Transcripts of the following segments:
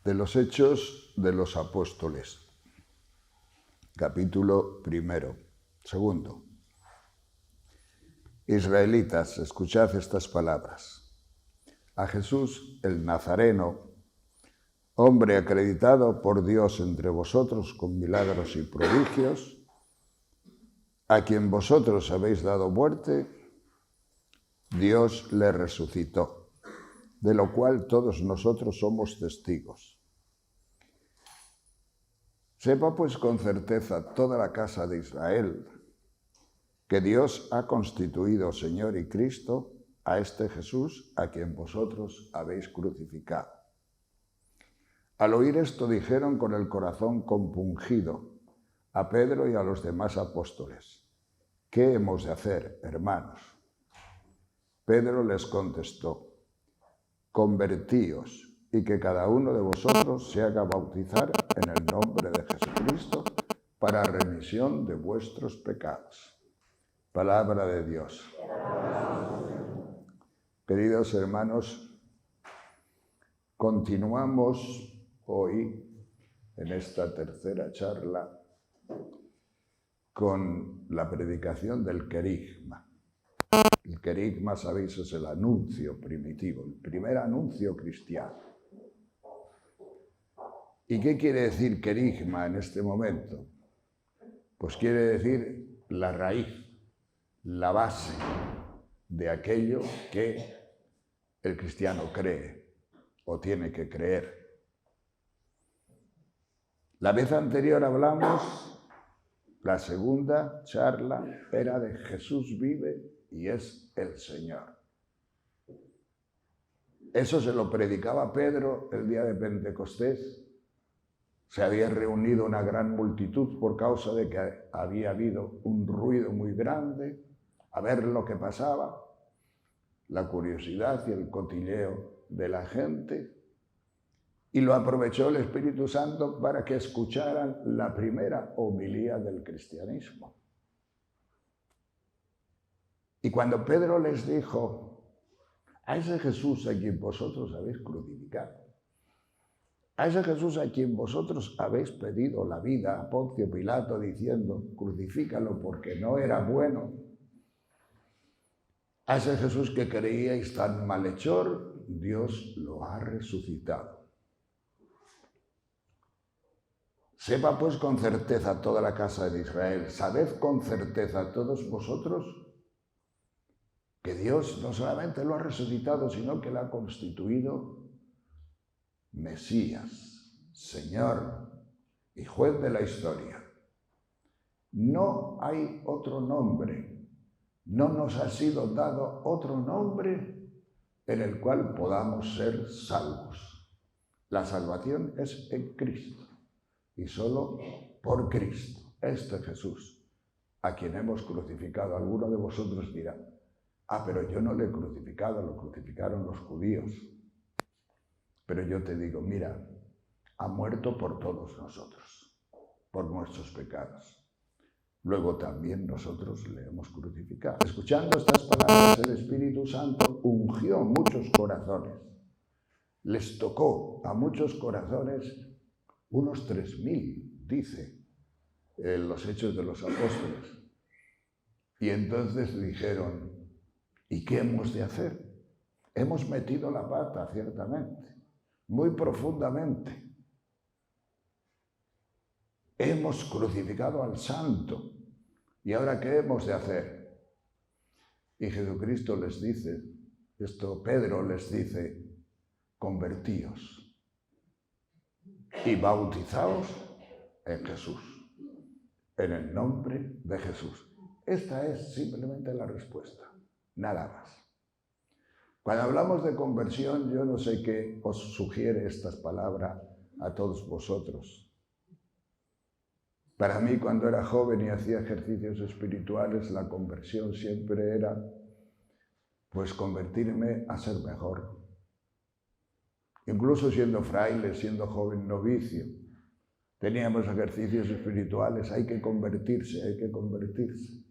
De los Hechos de los Apóstoles, capítulo 1. Segundo. Israelitas, escuchad estas palabras. A Jesús, el Nazareno, hombre acreditado por Dios entre vosotros con milagros y prodigios, a quien vosotros habéis dado muerte, Dios le resucitó, de lo cual todos nosotros somos testigos. Sepa pues con certeza toda la casa de Israel que Dios ha constituido Señor y Cristo a este Jesús a quien vosotros habéis crucificado. Al oír esto dijeron con el corazón compungido a Pedro y a los demás apóstoles: ¿Qué hemos de hacer, hermanos? Pedro les contestó: Convertíos y que cada uno de vosotros se haga bautizar en el nombre de Jesucristo para remisión de vuestros pecados. Palabra de Dios. Queridos hermanos, continuamos hoy en esta tercera charla con la predicación del querigma. El querigma, sabéis, es el anuncio primitivo, el primer anuncio cristiano. ¿Y qué quiere decir querigma en este momento? Pues quiere decir la raíz, la base de aquello que el cristiano cree o tiene que creer. La vez anterior hablamos, la segunda charla era de Jesús vive y es el Señor. Eso se lo predicaba Pedro el día de Pentecostés. Se había reunido una gran multitud por causa de que había habido un ruido muy grande, a ver lo que pasaba, la curiosidad y el cotilleo de la gente, y lo aprovechó el Espíritu Santo para que escucharan la primera homilía del cristianismo. Y cuando Pedro les dijo: a ese Jesús a quien vosotros habéis crucificado, a ese Jesús a quien vosotros habéis pedido la vida, a Poncio Pilato diciendo: crucifícalo porque no era bueno, a ese Jesús que creíais tan malhechor, Dios lo ha resucitado. Sepa pues con certeza toda la casa de Israel, sabed con certeza todos vosotros que Dios no solamente lo ha resucitado, sino que lo ha constituido Mesías, Señor y juez de la historia. No hay otro nombre, no nos ha sido dado otro nombre en el cual podamos ser salvos. La salvación es en Cristo y solo por Cristo, este Jesús, a quien hemos crucificado. Alguno de vosotros dirá: pero yo no le he crucificado, lo crucificaron los judíos. Pero yo te digo, mira, ha muerto por todos nosotros, por nuestros pecados. Luego también nosotros le hemos crucificado. Escuchando estas palabras, el Espíritu Santo ungió muchos corazones. Les tocó a muchos corazones, unos 3.000, dice en los Hechos de los Apóstoles. Y entonces dijeron: ¿y qué hemos de hacer? Hemos metido la pata, ciertamente, muy profundamente. Hemos crucificado al Santo. ¿Y ahora qué hemos de hacer? Y Jesucristo les dice, Pedro les dice: convertíos y bautizaos en Jesús, en el nombre de Jesús. Esta es simplemente la respuesta, nada más. Cuando hablamos de conversión, yo no sé qué os sugiere estas palabras a todos vosotros. Para mí, cuando era joven y hacía ejercicios espirituales, la conversión siempre era, pues, convertirme a ser mejor. Incluso siendo fraile, siendo joven novicio, teníamos ejercicios espirituales: hay que convertirse, hay que convertirse.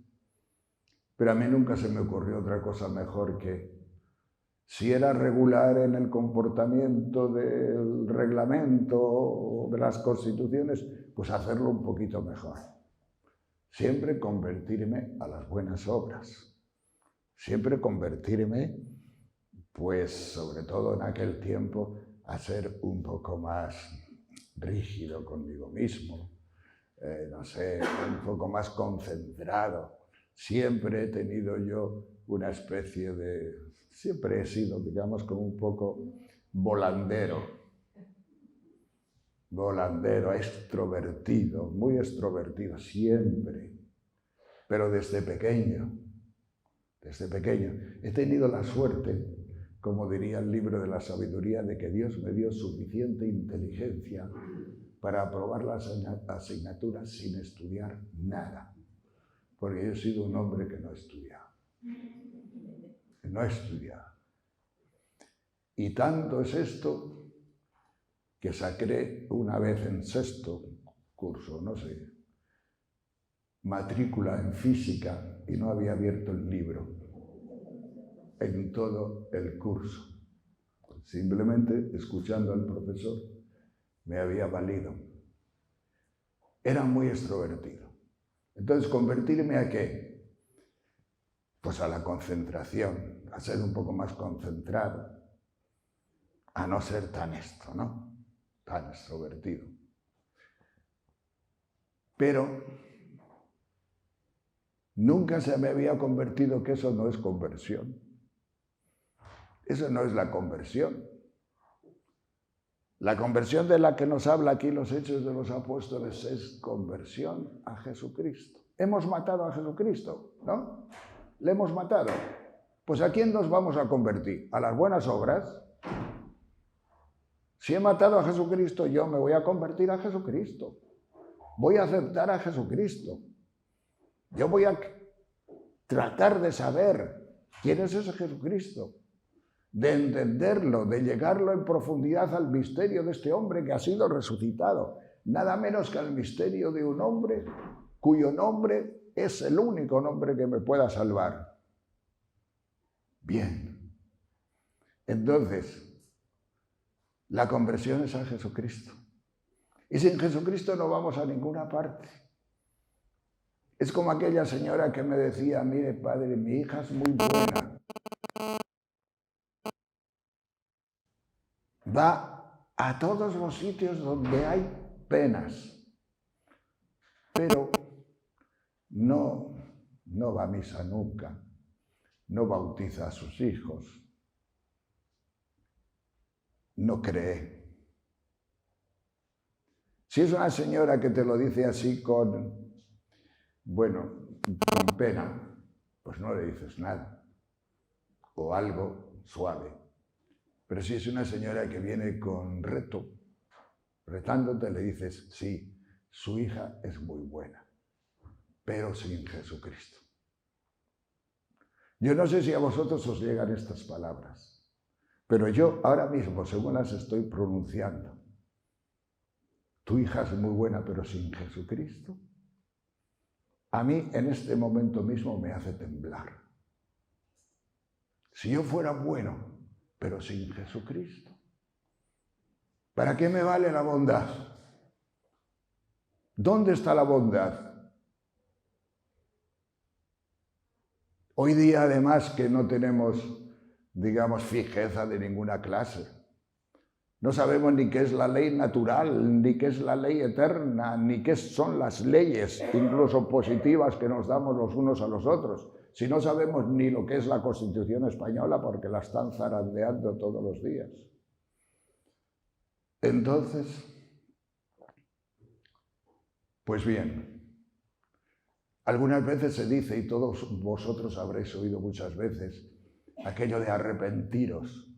Pero a mí nunca se me ocurrió otra cosa mejor que Si era regular en el comportamiento del reglamento o de las constituciones, pues hacerlo un poquito mejor. Siempre convertirme a las buenas obras. Siempre convertirme, pues sobre todo en aquel tiempo, a ser un poco más rígido conmigo mismo, no sé, un poco más concentrado. Siempre he tenido yo una especie de... Siempre he sido, digamos, como un poco volandero, extrovertido, muy extrovertido, siempre. Pero desde pequeño, he tenido la suerte, como diría el libro de la sabiduría, de que Dios me dio suficiente inteligencia para aprobar las asignaturas sin estudiar nada. Porque yo he sido un hombre que no he estudiado. No he estudiado. Y tanto es esto que saqué una vez en sexto curso, no sé, matrícula en física y no había abierto el libro en todo el curso. Simplemente escuchando al profesor me había valido. Era muy extrovertido. Entonces, ¿convertirme a qué? Pues a la concentración, a ser un poco más concentrado, a no ser tan tan extrovertido. Pero nunca se me había convertido, que eso no es conversión. Eso no es la conversión. La conversión de la que nos habla aquí los Hechos de los Apóstoles es conversión a Jesucristo. Hemos matado a Jesucristo, ¿no? Le hemos matado. Pues ¿a quién nos vamos a convertir? ¿A las buenas obras? Si he matado a Jesucristo, yo me voy a convertir a Jesucristo. Voy a aceptar a Jesucristo. Yo voy a tratar de saber quién es ese Jesucristo, de entenderlo, de llegarlo en profundidad al misterio de este hombre que ha sido resucitado. Nada menos que al misterio de un hombre cuyo nombre es el único nombre que me pueda salvar. Bien. Entonces, la conversión es a Jesucristo. Y sin Jesucristo no vamos a ninguna parte. Es como aquella señora que me decía, mire padre, mi hija es muy buena. Va a todos los sitios donde hay penas, pero no va a misa nunca, no bautiza a sus hijos, no cree. Si es una señora que te lo dice así con pena, pues no le dices nada, o algo suave. Pero si es una señora que viene con reto, retándote, le dices, sí, su hija es muy buena, pero sin Jesucristo. Yo no sé si a vosotros os llegan estas palabras, pero yo ahora mismo, según las estoy pronunciando, tu hija es muy buena, pero sin Jesucristo, a mí en este momento mismo me hace temblar. Si yo fuera bueno, pero sin Jesucristo, ¿para qué me vale la bondad? ¿Dónde está la bondad? Hoy día, además, que no tenemos, digamos, fijeza de ninguna clase. No sabemos ni qué es la ley natural, ni qué es la ley eterna, ni qué son las leyes, incluso positivas, que nos damos los unos a los otros. Si no sabemos ni lo que es la Constitución española, porque la están zarandeando todos los días. Entonces, pues bien, algunas veces se dice, y todos vosotros habréis oído muchas veces, aquello de arrepentiros,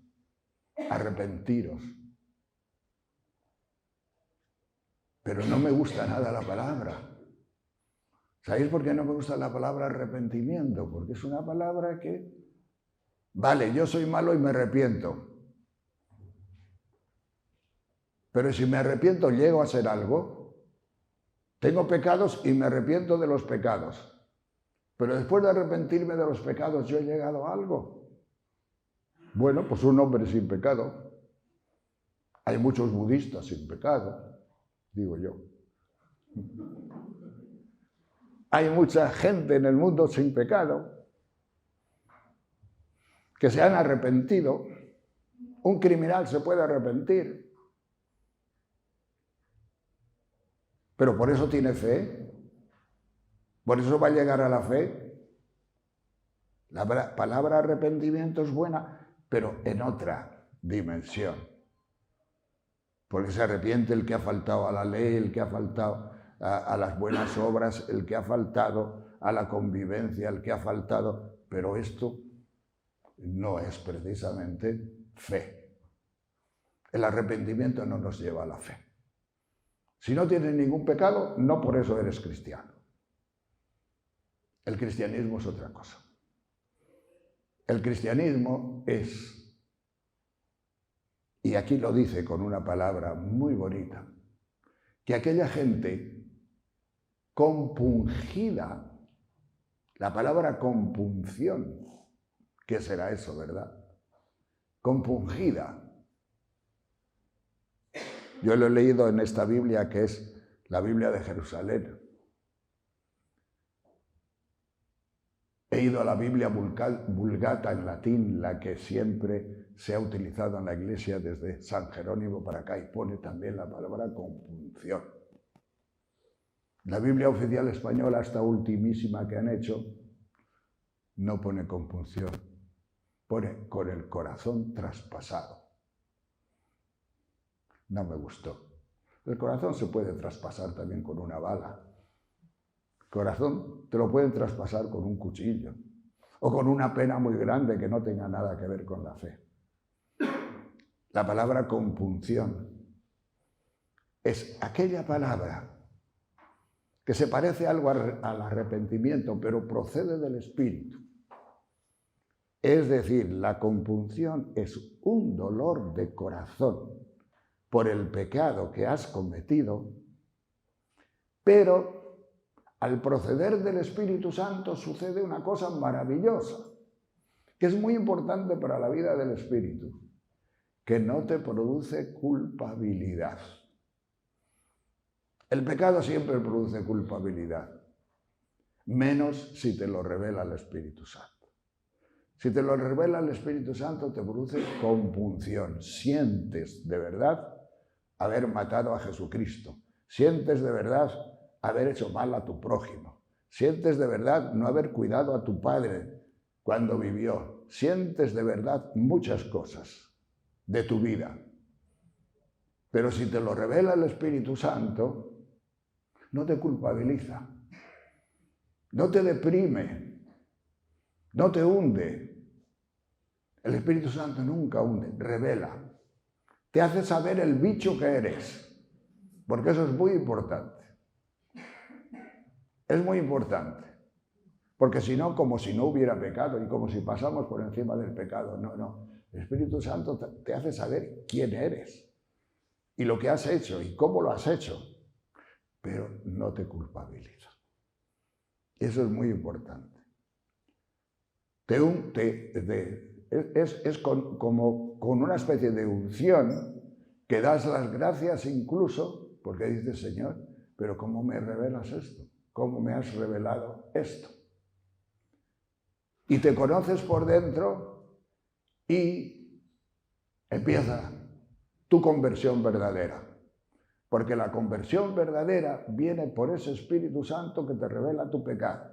arrepentiros. Pero no me gusta nada la palabra. ¿Sabéis por qué no me gusta la palabra arrepentimiento? Porque es una palabra que, vale, yo soy malo y me arrepiento. Pero si me arrepiento, ¿llego a ser algo? Tengo pecados y me arrepiento de los pecados. Pero después de arrepentirme de los pecados, ¿yo he llegado a algo? Bueno, pues un hombre sin pecado. Hay muchos budistas sin pecado, digo yo. Hay mucha gente en el mundo sin pecado que se han arrepentido. Un criminal se puede arrepentir, pero por eso tiene fe, por eso va a llegar a la fe. La palabra arrepentimiento es buena, pero en otra dimensión, porque se arrepiente el que ha faltado a la ley, el que ha faltado a las buenas obras, el que ha faltado a la convivencia, el que ha faltado, pero esto no es precisamente fe. El arrepentimiento no nos lleva a la fe. Si no tienes ningún pecado, no por eso eres cristiano. El cristianismo es otra cosa. El cristianismo es, y aquí lo dice con una palabra muy bonita, que aquella gente compungida, la palabra compunción, ¿qué será eso, verdad? Compungida. Yo lo he leído en esta Biblia que es la Biblia de Jerusalén. He ido a la Biblia Vulgata en latín, la que siempre se ha utilizado en la Iglesia desde San Jerónimo para acá, y pone también la palabra compunción. La Biblia oficial española, esta ultimísima que han hecho, no pone compunción, pone con el corazón traspasado. No me gustó. El corazón se puede traspasar también con una bala. El corazón te lo pueden traspasar con un cuchillo o con una pena muy grande que no tenga nada que ver con la fe. La palabra compunción es aquella palabra que se parece algo al arrepentimiento, pero procede del Espíritu. Es decir, la compunción es un dolor de corazón por el pecado que has cometido, pero al proceder del Espíritu Santo sucede una cosa maravillosa, que es muy importante para la vida del Espíritu, que no te produce culpabilidad. El pecado siempre produce culpabilidad, menos si te lo revela el Espíritu Santo. Si te lo revela el Espíritu Santo, te produce compunción. Sientes de verdad haber matado a Jesucristo. Sientes de verdad haber hecho mal a tu prójimo. Sientes de verdad no haber cuidado a tu padre cuando vivió. Sientes de verdad muchas cosas de tu vida. Pero si te lo revela el Espíritu Santo, no te culpabiliza, no te deprime, no te hunde. El Espíritu Santo nunca hunde, revela. Te hace saber el bicho que eres, porque eso es muy importante. Es muy importante, porque si no, como si no hubiera pecado y como si pasamos por encima del pecado. No. El Espíritu Santo te hace saber quién eres y lo que has hecho y cómo lo has hecho, pero no te culpabiliza. Eso es muy importante. Es como con una especie de unción que das las gracias incluso porque dices, Señor, pero ¿cómo me revelas esto? ¿Cómo me has revelado esto? Y te conoces por dentro y empieza tu conversión verdadera. Porque la conversión verdadera viene por ese Espíritu Santo que te revela tu pecado.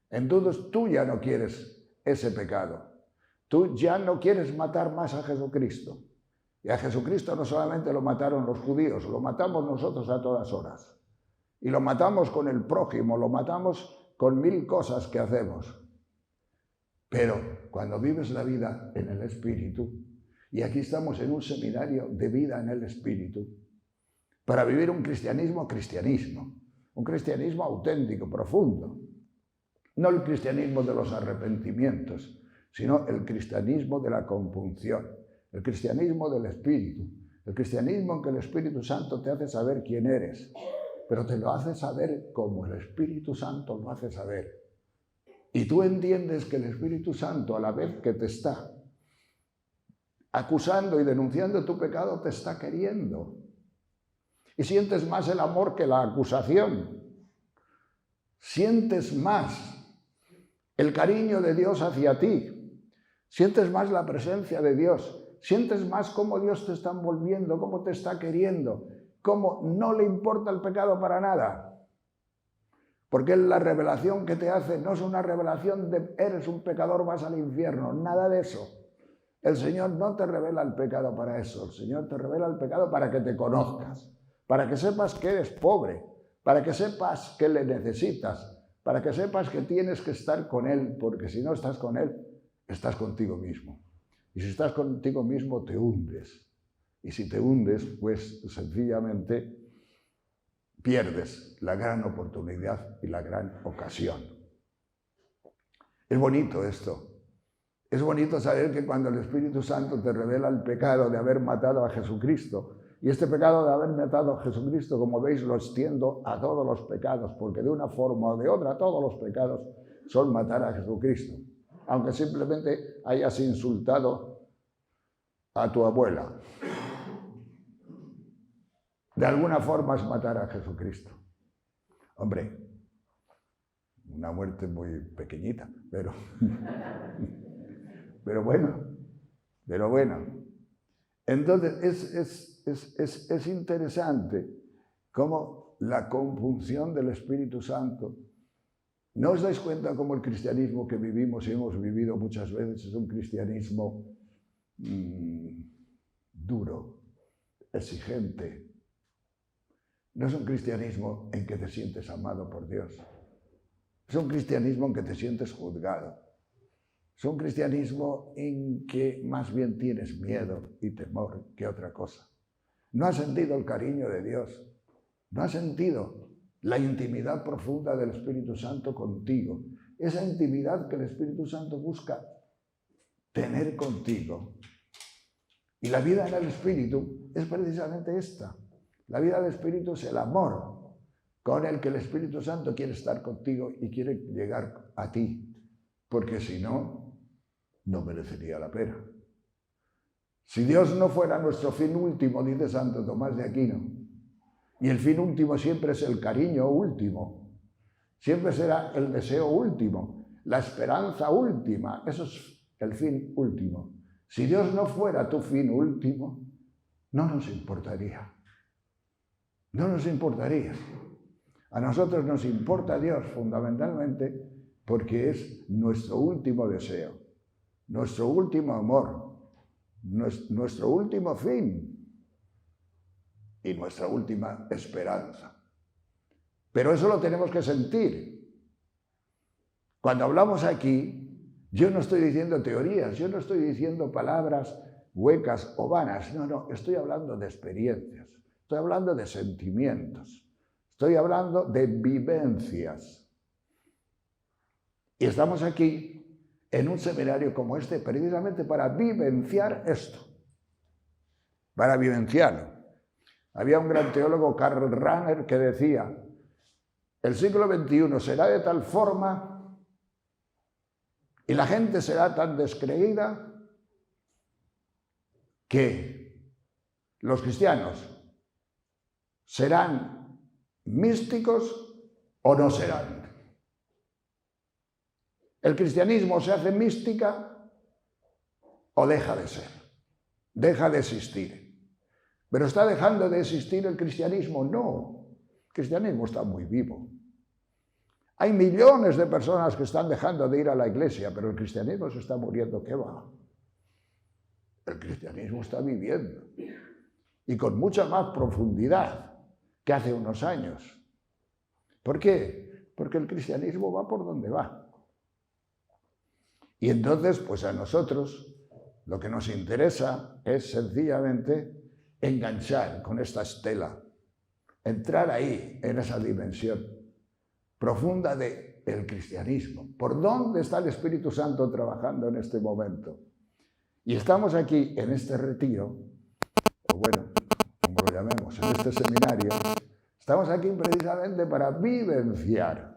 Entonces tú ya no quieres ese pecado. Tú ya no quieres matar más a Jesucristo. Y a Jesucristo no solamente lo mataron los judíos, lo matamos nosotros a todas horas. Y lo matamos con el prójimo, lo matamos con 1000 cosas que hacemos. Pero cuando vives la vida en el Espíritu, y aquí estamos en un seminario de vida en el Espíritu, para vivir un cristianismo auténtico, profundo. No el cristianismo de los arrepentimientos, sino el cristianismo de la compunción, el cristianismo del Espíritu, el cristianismo en que el Espíritu Santo te hace saber quién eres, pero te lo hace saber como el Espíritu Santo lo hace saber. Y tú entiendes que el Espíritu Santo, a la vez que te está acusando y denunciando tu pecado, te está queriendo. Y sientes más el amor que la acusación. Sientes más el cariño de Dios hacia ti. Sientes más la presencia de Dios. Sientes más cómo Dios te está envolviendo, cómo te está queriendo, cómo no le importa el pecado para nada. Porque la revelación que te hace no es una revelación de eres un pecador, vas al infierno, nada de eso. El Señor no te revela el pecado para eso, el Señor te revela el pecado para que te conozcas, para que sepas que eres pobre, para que sepas que le necesitas, para que sepas que tienes que estar con Él, porque si no estás con Él, estás contigo mismo. Y si estás contigo mismo, te hundes. Y si te hundes, pues sencillamente pierdes la gran oportunidad y la gran ocasión. Es bonito esto. Es bonito saber que cuando el Espíritu Santo te revela el pecado de haber matado a Jesucristo, y este pecado de haber matado a Jesucristo, como veis, lo extiendo a todos los pecados, porque de una forma o de otra todos los pecados son matar a Jesucristo. Aunque simplemente hayas insultado a tu abuela. De alguna forma es matar a Jesucristo. Hombre, una muerte muy pequeñita, pero bueno. Entonces es interesante cómo la conjunción del Espíritu Santo. ¿No os dais cuenta cómo el cristianismo que vivimos y hemos vivido muchas veces es un cristianismo duro, exigente? No es un cristianismo en que te sientes amado por Dios. Es un cristianismo en que te sientes juzgado. Es un cristianismo en que más bien tienes miedo y temor que otra cosa. No has sentido el cariño de Dios. No has sentido la intimidad profunda del Espíritu Santo contigo. Esa intimidad que el Espíritu Santo busca tener contigo. Y la vida en el Espíritu es precisamente esta. La vida del Espíritu es el amor con el que el Espíritu Santo quiere estar contigo y quiere llegar a ti, porque si no, no merecería la pena. Si Dios no fuera nuestro fin último, dice Santo Tomás de Aquino, y el fin último siempre es el cariño último, siempre será el deseo último, la esperanza última, eso es el fin último. Si Dios no fuera tu fin último, no nos importaría. No nos importaría. A nosotros nos importa Dios fundamentalmente porque es nuestro último deseo, nuestro último amor, nuestro último fin y nuestra última esperanza. Pero eso lo tenemos que sentir. Cuando hablamos aquí, yo no estoy diciendo teorías, yo no estoy diciendo palabras huecas o vanas, no, estoy hablando de experiencias. Estoy hablando de sentimientos, estoy hablando de vivencias. Y estamos aquí en un seminario como este precisamente para vivenciar esto, para vivenciarlo. Había un gran teólogo, Karl Rahner, que decía, el siglo XXI será de tal forma y la gente será tan descreída que los cristianos ¿serán místicos o no serán? ¿El cristianismo se hace mística o deja de ser? Deja de existir. ¿Pero está dejando de existir el cristianismo? No. El cristianismo está muy vivo. Hay millones de personas que están dejando de ir a la iglesia, pero el cristianismo se está muriendo. ¿Qué va? El cristianismo está viviendo. Y con mucha más profundidad que hace unos años. ¿Por qué? Porque el cristianismo va por donde va. Y entonces, pues a nosotros lo que nos interesa es sencillamente enganchar con esta estela, entrar ahí, en esa dimensión profunda del cristianismo. ¿Por dónde está el Espíritu Santo trabajando en este momento? Y estamos aquí en este retiro, o bueno, como lo llamemos, en este seminario, estamos aquí precisamente para vivenciar.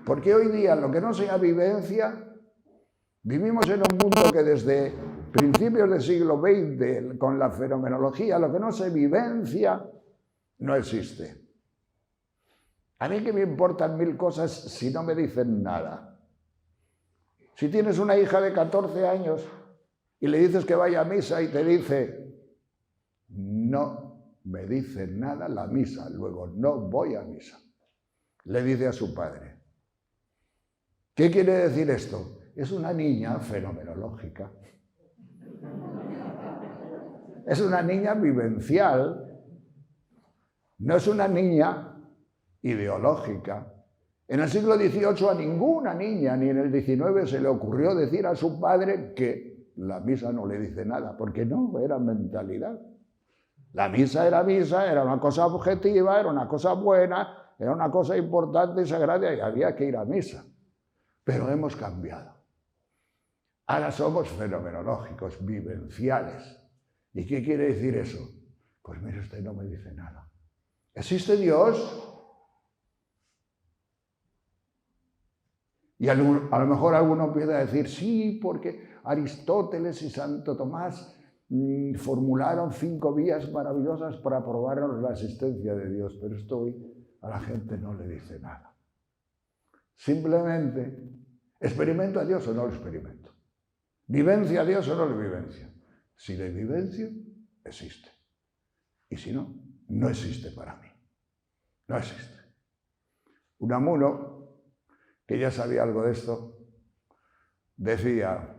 Porque hoy día, lo que no sea vivencia, vivimos en un mundo que desde principios del siglo XX, con la fenomenología, lo que no se vivencia, no existe. A mí que me importan 1000 cosas si no me dicen nada. Si tienes una hija de 14 años y le dices que vaya a misa y te dice, no me dice nada la misa, luego no voy a misa, le dice a su padre. ¿Qué quiere decir esto? Es una niña fenomenológica. Es una niña vivencial, no es una niña ideológica. En el siglo XVIII a ninguna niña, ni en el XIX, se le ocurrió decir a su padre que la misa no le dice nada, porque no, era mentalidad. La misa, era una cosa objetiva, era una cosa buena, era una cosa importante y sagrada y había que ir a misa. Pero hemos cambiado. Ahora somos fenomenológicos, vivenciales. ¿Y qué quiere decir eso? Pues mire usted, no me dice nada. ¿Existe Dios? Y a lo mejor alguno empieza a decir, sí, porque Aristóteles y Santo Tomás formularon 5 vías maravillosas para probarnos la existencia de Dios, pero esto hoy a la gente no le dice nada. Simplemente, ¿experimento a Dios o no lo experimento? ¿Vivencia a Dios o no lo vivencia? Si le vivencio, existe. Y si no, no existe para mí. No existe. Unamuno, que ya sabía algo de esto, decía,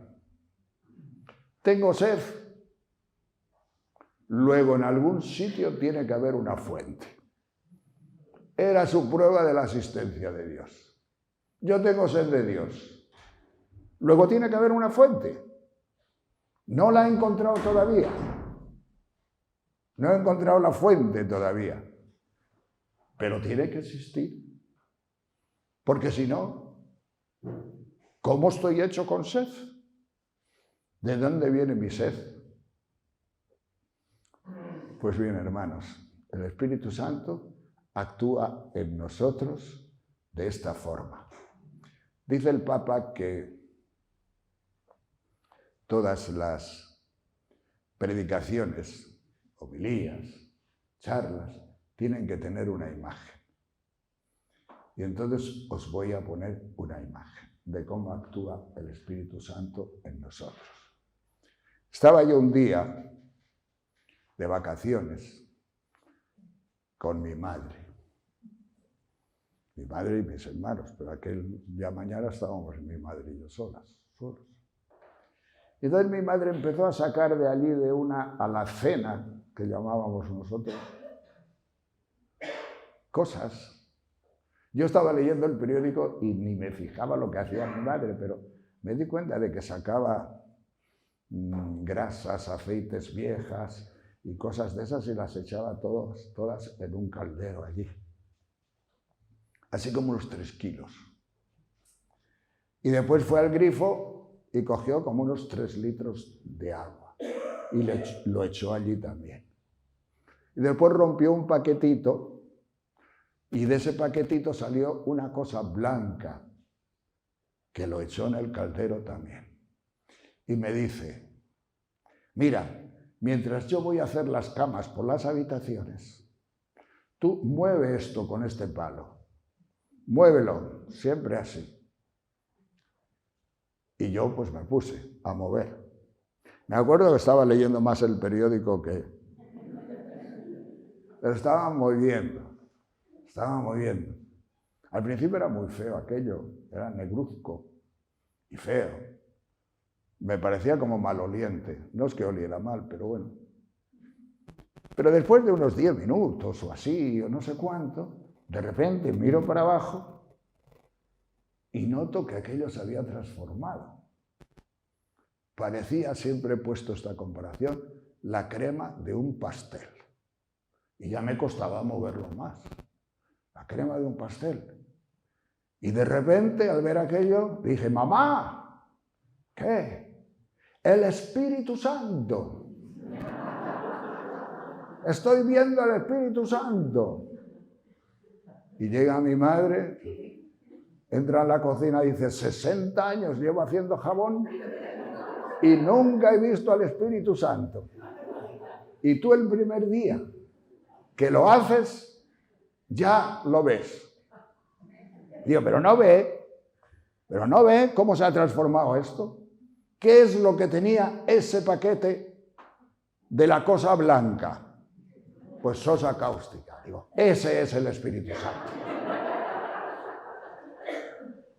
tengo sed, luego en algún sitio tiene que haber una fuente. Era su prueba de la existencia de Dios. Yo tengo sed de Dios. Luego tiene que haber una fuente. No la he encontrado todavía. No he encontrado la fuente todavía. Pero tiene que existir. Porque si no, ¿cómo estoy hecho con sed? ¿De dónde viene mi sed? Pues bien, hermanos, el Espíritu Santo actúa en nosotros de esta forma. Dice el Papa que todas las predicaciones, homilías, charlas, tienen que tener una imagen. Y entonces os voy a poner una imagen de cómo actúa el Espíritu Santo en nosotros. Estaba yo un día de vacaciones con mi madre y mis hermanos, pero aquel día mañana estábamos mi madre y yo solos. Y entonces mi madre empezó a sacar de allí de una alacena, que llamábamos nosotros, cosas. Yo estaba leyendo el periódico y ni me fijaba lo que hacía mi madre, pero me di cuenta de que sacaba grasas, aceites viejas y cosas de esas y las echaba todas en un caldero allí. Así como unos 3 kilos. Y después fue al grifo y cogió como unos 3 litros de agua y lo echó allí también. Y después rompió un paquetito. Y de ese paquetito salió una cosa blanca que lo echó en el caldero también. Y me dice, mira, mientras yo voy a hacer las camas por las habitaciones, tú mueve esto con este palo. Muévelo, siempre así. Y yo pues me puse a mover. Me acuerdo que estaba leyendo más el periódico que... Pero estaba moviendo. Al principio era muy feo aquello, era negruzco y feo. Me parecía como maloliente, no es que oliera mal, pero bueno. Pero después de unos 10 minutos o así, o no sé cuánto, de repente miro para abajo y noto que aquello se había transformado. Parecía, siempre he puesto esta comparación, la crema de un pastel. Y ya me costaba moverlo más. La crema de un pastel. Y de repente, al ver aquello, dije, mamá, ¿qué? El Espíritu Santo. Estoy viendo al Espíritu Santo. Y llega mi madre, entra en la cocina y dice, 60 años llevo haciendo jabón y nunca he visto al Espíritu Santo. Y tú el primer día que lo haces, ya lo ves. Digo, pero no ve cómo se ha transformado esto. ¿Qué es lo que tenía ese paquete de la cosa blanca? Pues sosa cáustica. Digo, ese es el Espíritu Santo.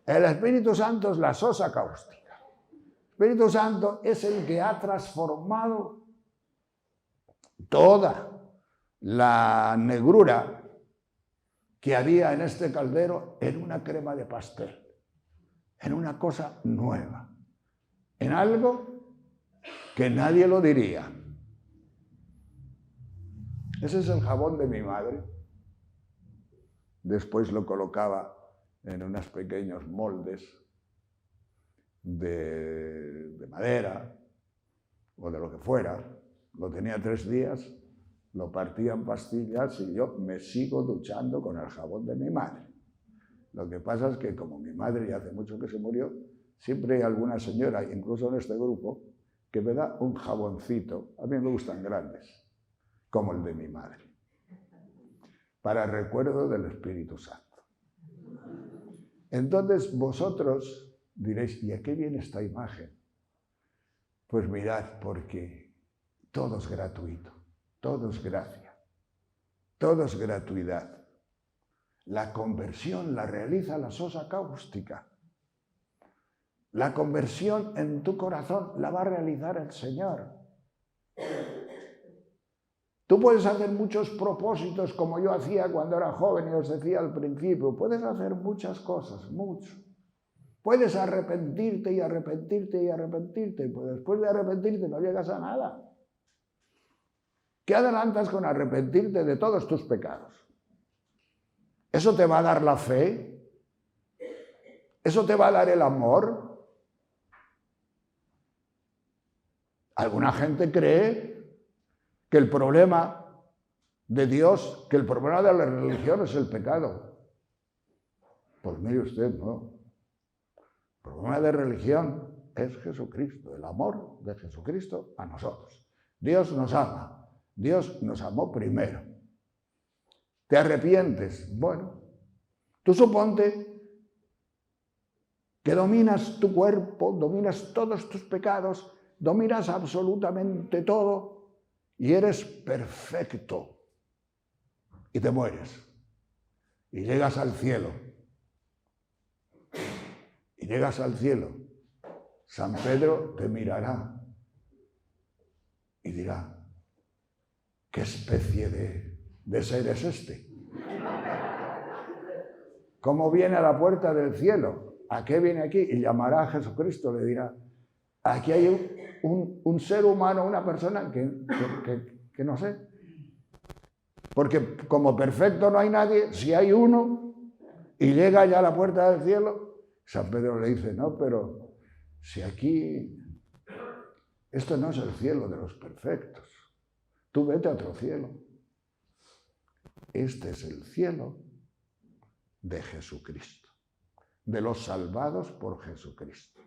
El Espíritu Santo es la sosa cáustica. El Espíritu Santo es el que ha transformado toda la negrura que había en este caldero en una crema de pastel, en una cosa nueva, en algo que nadie lo diría. Ese es el jabón de mi madre. Después lo colocaba en unos pequeños moldes de madera o de lo que fuera. Lo tenía 3 días, lo partía en pastillas y yo me sigo duchando con el jabón de mi madre. Lo que pasa es que como mi madre ya hace mucho que se murió, siempre hay alguna señora, incluso en este grupo, que me da un jaboncito. A mí me gustan grandes, como el de mi madre, para recuerdo del Espíritu Santo. Entonces vosotros diréis, ¿y a qué viene esta imagen? Pues mirad, porque todo es gratuito, todo es gracia, todo es gratuidad. La conversión la realiza la sosa cáustica. La conversión en tu corazón la va a realizar el Señor. Tú puedes hacer muchos propósitos como yo hacía cuando era joven y os decía al principio. Puedes hacer muchas cosas, mucho. Puedes arrepentirte y arrepentirte y arrepentirte, pues después de arrepentirte no llegas a nada. ¿Qué adelantas con arrepentirte de todos tus pecados? ¿Eso te va a dar la fe? ¿Eso te va a dar el amor? Alguna gente cree que el problema de Dios, que el problema de la religión es el pecado. Pues mire usted, no. El problema de religión es Jesucristo, el amor de Jesucristo a nosotros. Dios nos ama. Dios nos amó primero. ¿Te arrepientes? Bueno, tú suponte que dominas tu cuerpo, dominas todos tus pecados, dominas absolutamente todo y eres perfecto. Y te mueres. Y llegas al cielo. Y llegas al cielo. San Pedro te mirará y dirá, ¿qué especie de ser es este? ¿Cómo viene a la puerta del cielo? ¿A qué viene aquí? Y llamará a Jesucristo, le dirá, aquí hay un ser humano, una persona que no sé. Porque como perfecto no hay nadie, si hay uno y llega ya a la puerta del cielo, San Pedro le dice, no, pero si aquí, esto no es el cielo de los perfectos. Tú vete a otro cielo. Este es el cielo de Jesucristo, de los salvados por Jesucristo,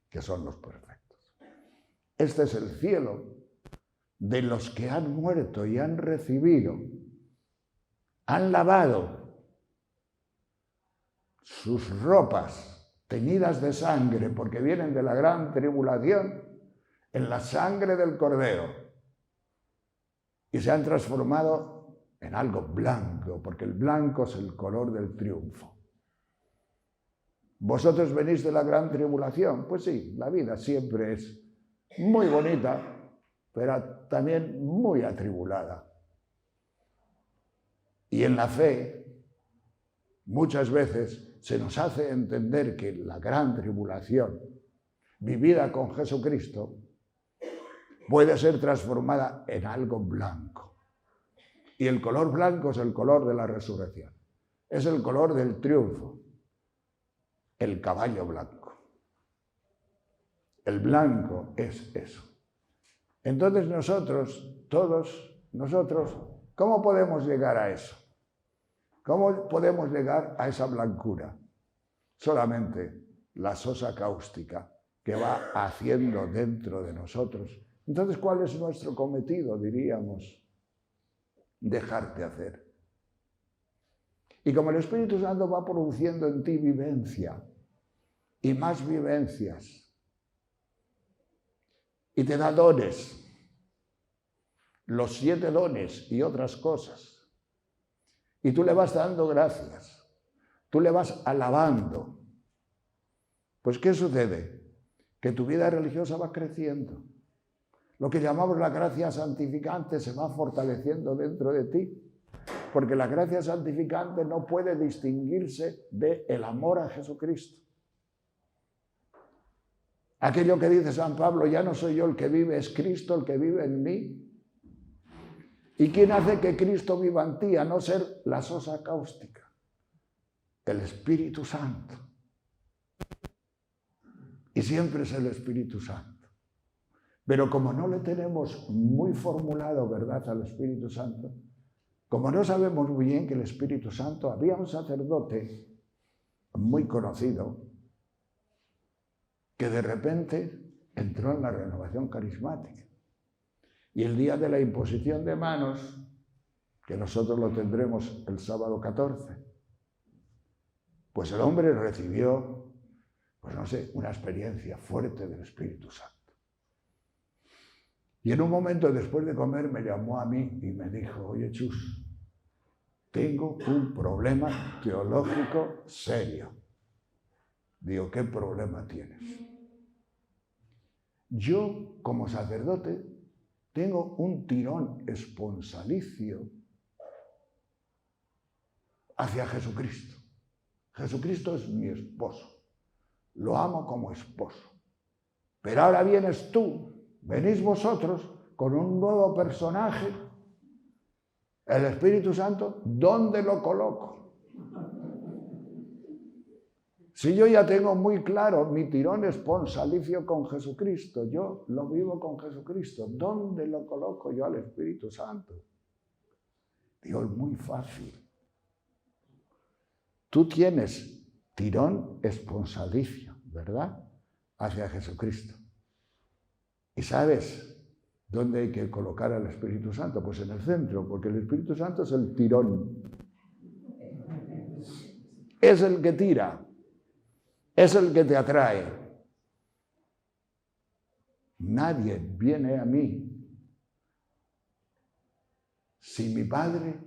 que son los perfectos. Este es el cielo de los que han muerto y han recibido, han lavado sus ropas teñidas de sangre, porque vienen de la gran tribulación, en la sangre del Cordero, y se han transformado en algo blanco, porque el blanco es el color del triunfo. ¿Vosotros venís de la gran tribulación? Pues sí, la vida siempre es muy bonita, pero también muy atribulada. Y en la fe, muchas veces se nos hace entender que la gran tribulación, vivida con Jesucristo, puede ser transformada en algo blanco. Y el color blanco es el color de la resurrección. Es el color del triunfo. El caballo blanco. El blanco es eso. Entonces nosotros, todos nosotros, ¿cómo podemos llegar a eso? ¿Cómo podemos llegar a esa blancura? Solamente la sosa cáustica que va haciendo dentro de nosotros. Entonces, ¿cuál es nuestro cometido? Diríamos, dejarte hacer. Y como el Espíritu Santo va produciendo en ti vivencia y más vivencias, y te da dones, los 7 dones y otras cosas, y tú le vas dando gracias, tú le vas alabando, pues ¿qué sucede? Que tu vida religiosa va creciendo. Lo que llamamos la gracia santificante se va fortaleciendo dentro de ti, porque la gracia santificante no puede distinguirse del amor a Jesucristo. Aquello que dice San Pablo, ya no soy yo el que vive, es Cristo el que vive en mí. ¿Y quién hace que Cristo viva en ti? A no ser la sosa cáustica, el Espíritu Santo. Y siempre es el Espíritu Santo. Pero como no le tenemos muy formulado, ¿verdad?, al Espíritu Santo, como no sabemos muy bien que el Espíritu Santo, había un sacerdote muy conocido que de repente entró en la renovación carismática. Y el día de la imposición de manos, que nosotros lo tendremos el sábado 14, pues el hombre recibió, pues no sé, una experiencia fuerte del Espíritu Santo. Y en un momento después de comer me llamó a mí y me dijo, oye Chus, tengo un problema teológico serio. Digo, ¿qué problema tienes? Yo, como sacerdote, tengo un tirón esponsalicio hacia Jesucristo. Jesucristo es mi esposo. Lo amo como esposo. Pero ahora vienes tú, venís vosotros con un nuevo personaje, el Espíritu Santo, ¿dónde lo coloco? Si yo ya tengo muy claro mi tirón esponsalicio con Jesucristo, yo lo vivo con Jesucristo, ¿dónde lo coloco yo al Espíritu Santo? Digo, es muy fácil. Tú tienes tirón esponsalicio, ¿verdad?, hacia Jesucristo. ¿Y sabes dónde hay que colocar al Espíritu Santo? Pues en el centro, porque el Espíritu Santo es el tirón. Es el que tira. Es el que te atrae. Nadie viene a mí si mi Padre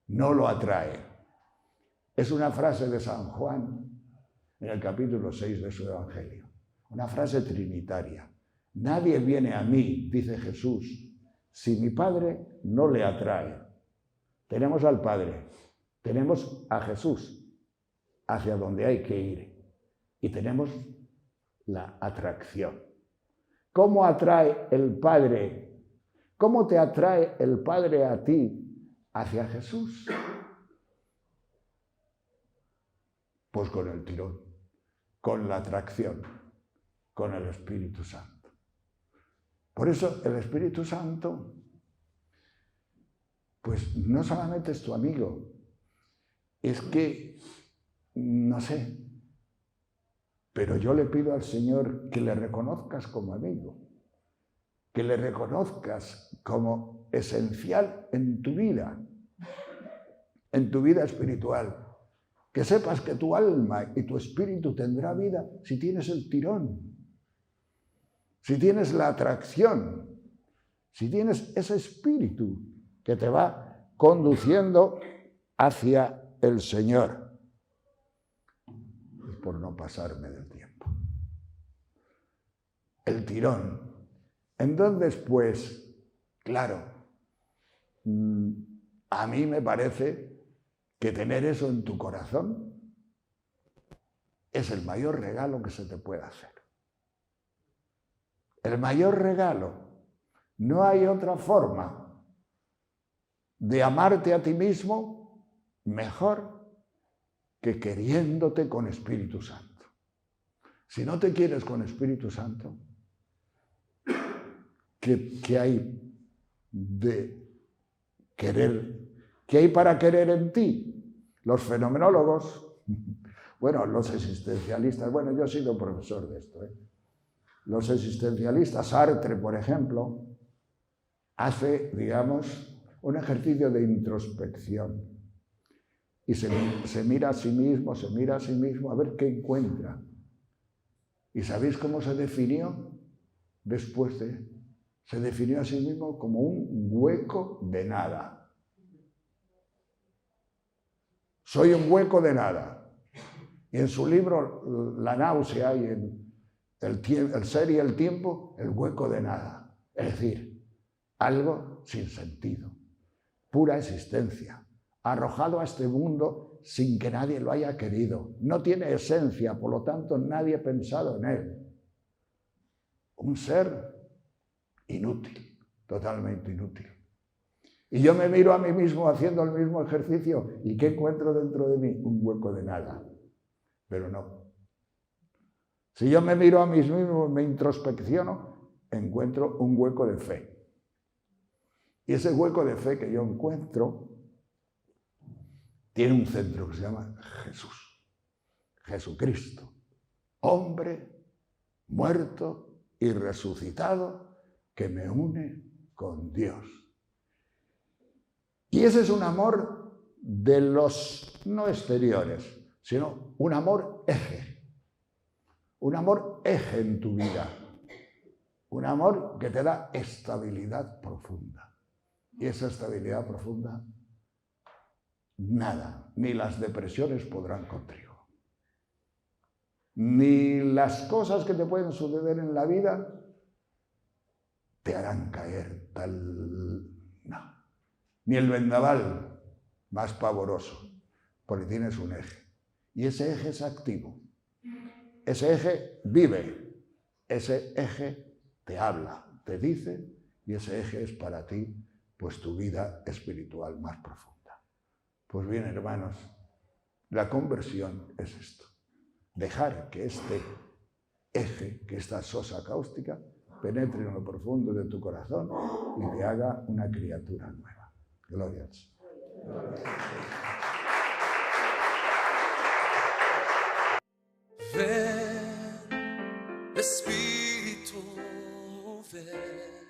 no lo atrae. Es una frase de San Juan en el capítulo 6 de su Evangelio. Una frase trinitaria. Nadie viene a mí, dice Jesús, si mi Padre no le atrae. Tenemos al Padre, tenemos a Jesús, hacia donde hay que ir. Y tenemos la atracción. ¿Cómo atrae el Padre? ¿Cómo te atrae el Padre a ti hacia Jesús? Pues con el tirón, con la atracción, con el Espíritu Santo. Por eso el Espíritu Santo, pues no solamente es tu amigo, es que, no sé, pero yo le pido al Señor que le reconozcas como amigo, que le reconozcas como esencial en tu vida espiritual, que sepas que tu alma y tu espíritu tendrá vida si tienes el tirón, si tienes la atracción, si tienes ese espíritu que te va conduciendo hacia el Señor. Por no pasarme del tiempo. El tirón. Entonces, pues, claro, a mí me parece que tener eso en tu corazón es el mayor regalo que se te puede hacer. El mayor regalo. No hay otra forma de amarte a ti mismo mejor que queriéndote con Espíritu Santo. Si no te quieres con Espíritu Santo, ¿qué hay de querer? ¿Qué hay para querer en ti? Los fenomenólogos, bueno, los existencialistas, bueno, yo he sido profesor de esto, Los existencialistas, Sartre, por ejemplo, hace, digamos, un ejercicio de introspección y se mira a sí mismo, a ver qué encuentra. ¿Y sabéis cómo se definió? Se definió a sí mismo como un hueco de nada. Soy un hueco de nada. Y en su libro La náusea y en el ser y el tiempo, el hueco de nada. Es decir, algo sin sentido, pura existencia, arrojado a este mundo sin que nadie lo haya querido. No tiene esencia, por lo tanto nadie ha pensado en él. Un ser inútil, totalmente inútil. Y yo me miro a mí mismo haciendo el mismo ejercicio y ¿qué encuentro dentro de mí? Un hueco de nada. Pero no. Si yo me miro a mí mismo, me introspecciono, encuentro un hueco de fe. Y ese hueco de fe que yo encuentro tiene un centro que se llama Jesús, Jesucristo, hombre, muerto y resucitado, que me une con Dios. Y ese es un amor de los no exteriores, sino un amor eje. Un amor eje en tu vida. Un amor que te da estabilidad profunda. Y esa estabilidad profunda, nada, ni las depresiones podrán contigo. Ni las cosas que te pueden suceder en la vida te harán caer tal... No. Ni el vendaval más pavoroso, porque tienes un eje. Y ese eje es activo. Ese eje vive. Ese eje te habla, te dice, y ese eje es para ti, pues tu vida espiritual más profunda. Pues bien, hermanos, la conversión es esto. Dejar que este eje, que esta sosa cáustica, penetre en lo profundo de tu corazón y te haga una criatura nueva. Gloria al Señor. Ven, Espíritu, ven.